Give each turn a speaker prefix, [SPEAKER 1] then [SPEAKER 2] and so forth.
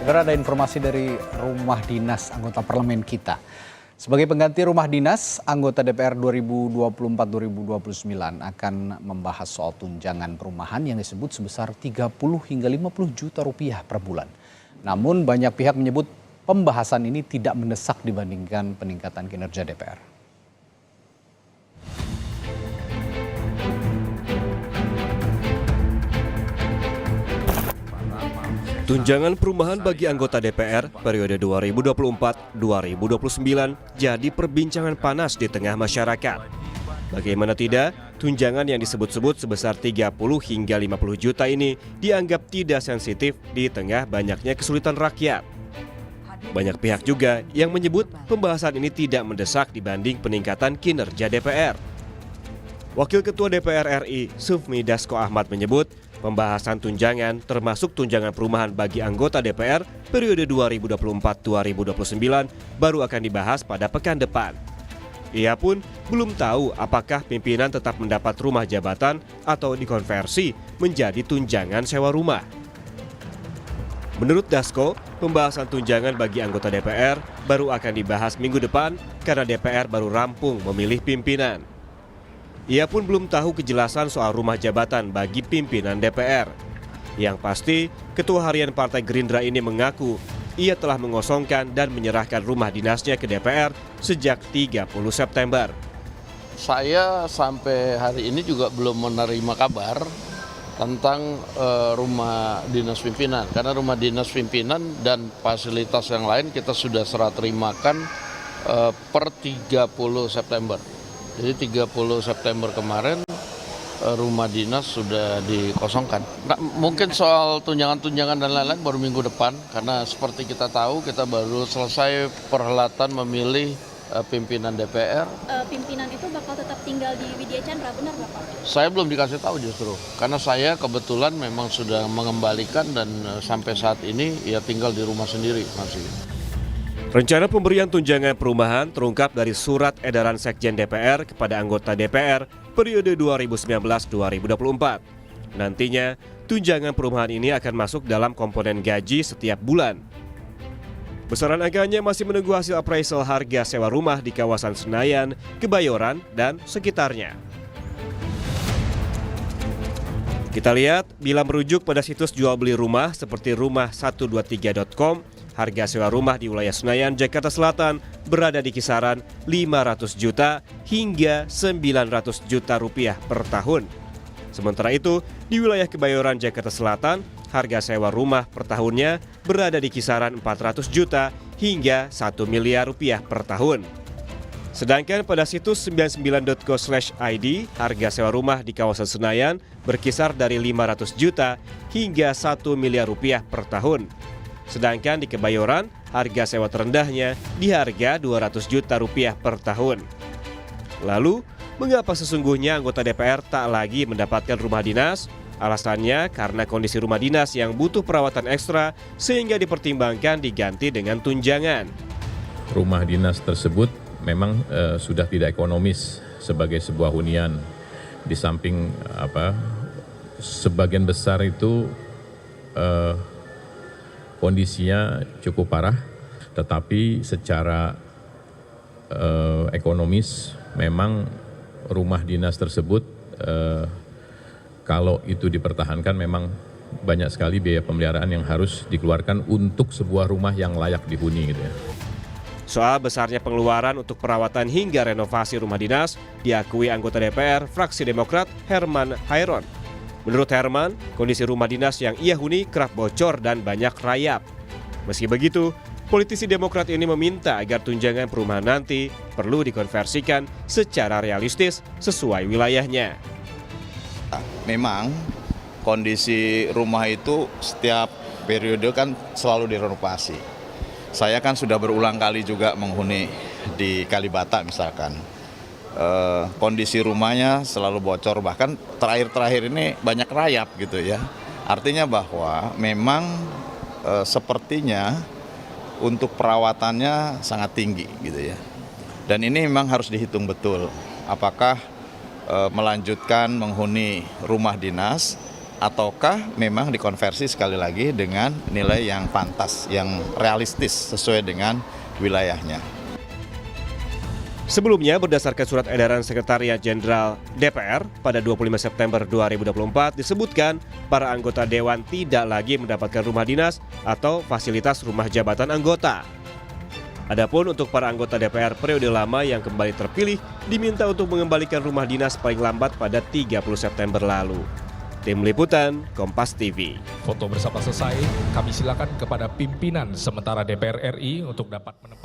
[SPEAKER 1] Ada informasi dari rumah dinas anggota parlemen kita. Sebagai pengganti rumah dinas, anggota DPR 2024-2029 akan membahas soal tunjangan perumahan yang disebut sebesar 30 hingga 50 juta rupiah per bulan. Namun banyak pihak menyebut pembahasan ini tidak mendesak dibandingkan peningkatan kinerja DPR.
[SPEAKER 2] Tunjangan perumahan bagi anggota DPR periode 2024-2029 jadi perbincangan panas di tengah masyarakat. Bagaimana tidak, tunjangan yang disebut-sebut sebesar 30 hingga 50 juta ini dianggap tidak sensitif di tengah banyaknya kesulitan rakyat. Banyak pihak juga yang menyebut pembahasan ini tidak mendesak dibanding peningkatan kinerja DPR. Wakil Ketua DPR RI, Sufmi Dasko Ahmad menyebut, pembahasan tunjangan termasuk tunjangan perumahan bagi anggota DPR periode 2024-2029 baru akan dibahas pada pekan depan. Ia pun belum tahu apakah pimpinan tetap mendapat rumah jabatan atau dikonversi menjadi tunjangan sewa rumah. Menurut Dasko, pembahasan tunjangan bagi anggota DPR baru akan dibahas minggu depan karena DPR baru rampung memilih pimpinan. Ia pun belum tahu kejelasan soal rumah jabatan bagi pimpinan DPR. Yang pasti, Ketua Harian Partai Gerindra ini mengaku ia telah mengosongkan dan menyerahkan rumah dinasnya ke DPR sejak 30 September.
[SPEAKER 3] Saya sampai hari ini juga belum menerima kabar tentang rumah dinas pimpinan. Karena rumah dinas pimpinan dan fasilitas yang lain kita sudah serah terimakan per 30 September. Jadi 30 September kemarin rumah dinas sudah dikosongkan. Nah, mungkin soal tunjangan-tunjangan dan lain-lain baru minggu depan, karena seperti kita tahu kita baru selesai perhelatan memilih pimpinan DPR.
[SPEAKER 4] Pimpinan itu bakal tetap tinggal di Widya Chandra, benar nggak Pak?
[SPEAKER 3] Saya belum dikasih tahu justru, karena saya kebetulan memang sudah mengembalikan dan sampai saat ini ya tinggal di rumah sendiri masih.
[SPEAKER 2] Rencana pemberian tunjangan perumahan terungkap dari surat edaran Sekjen DPR kepada anggota DPR periode 2019-2024. Nantinya, tunjangan perumahan ini akan masuk dalam komponen gaji setiap bulan. Besaran angkanya masih menunggu hasil appraisal harga sewa rumah di kawasan Senayan, Kebayoran, dan sekitarnya. Kita lihat, bila merujuk pada situs jual beli rumah seperti rumah123.com, harga sewa rumah di wilayah Senayan, Jakarta Selatan berada di kisaran 500 juta hingga 900 juta rupiah per tahun. Sementara itu, di wilayah Kebayoran, Jakarta Selatan, harga sewa rumah per tahunnya berada di kisaran 400 juta hingga 1 miliar rupiah per tahun. Sedangkan pada situs 99.co/id, harga sewa rumah di kawasan Senayan berkisar dari 500 juta hingga 1 miliar rupiah per tahun. Sedangkan di Kebayoran, harga sewa terendahnya di harga 200 juta rupiah per tahun. Lalu, mengapa sesungguhnya anggota DPR tak lagi mendapatkan rumah dinas? Alasannya karena kondisi rumah dinas yang butuh perawatan ekstra sehingga dipertimbangkan diganti dengan tunjangan.
[SPEAKER 5] Rumah dinas tersebut memang sudah tidak ekonomis sebagai sebuah hunian. Di samping sebagian besar itu kondisinya cukup parah, tetapi secara ekonomis memang rumah dinas tersebut kalau itu dipertahankan memang banyak sekali biaya pemeliharaan yang harus dikeluarkan untuk sebuah rumah yang layak dihuni gitu ya.
[SPEAKER 2] Soal besarnya pengeluaran untuk perawatan hingga renovasi rumah dinas diakui anggota DPR fraksi Demokrat Herman Hairon. Menurut Herman, kondisi rumah dinas yang ia huni kerap bocor dan banyak rayap. Meski begitu, politisi Demokrat ini meminta agar tunjangan perumahan nanti perlu dikonversikan secara realistis sesuai wilayahnya.
[SPEAKER 6] Memang kondisi rumah itu setiap periode kan selalu direnovasi. Saya kan sudah berulang kali juga menghuni di Kalibata misalkan. Kondisi rumahnya selalu bocor, bahkan terakhir-terakhir ini banyak rayap gitu ya. Artinya bahwa memang sepertinya untuk perawatannya sangat tinggi gitu ya. Dan ini memang harus dihitung betul apakah melanjutkan menghuni rumah dinas ataukah memang dikonversi sekali lagi dengan nilai yang pantas, yang realistis sesuai dengan wilayahnya.
[SPEAKER 2] Sebelumnya, berdasarkan surat edaran Sekretariat Jenderal DPR pada 25 September 2024 disebutkan para anggota Dewan tidak lagi mendapatkan rumah dinas atau fasilitas rumah jabatan anggota. Adapun untuk para anggota DPR periode lama yang kembali terpilih diminta untuk mengembalikan rumah dinas paling lambat pada 30 September lalu. Tim Liputan, Kompas TV.
[SPEAKER 7] Foto bersama selesai, kami silakan kepada pimpinan sementara DPR RI untuk dapat menempatkan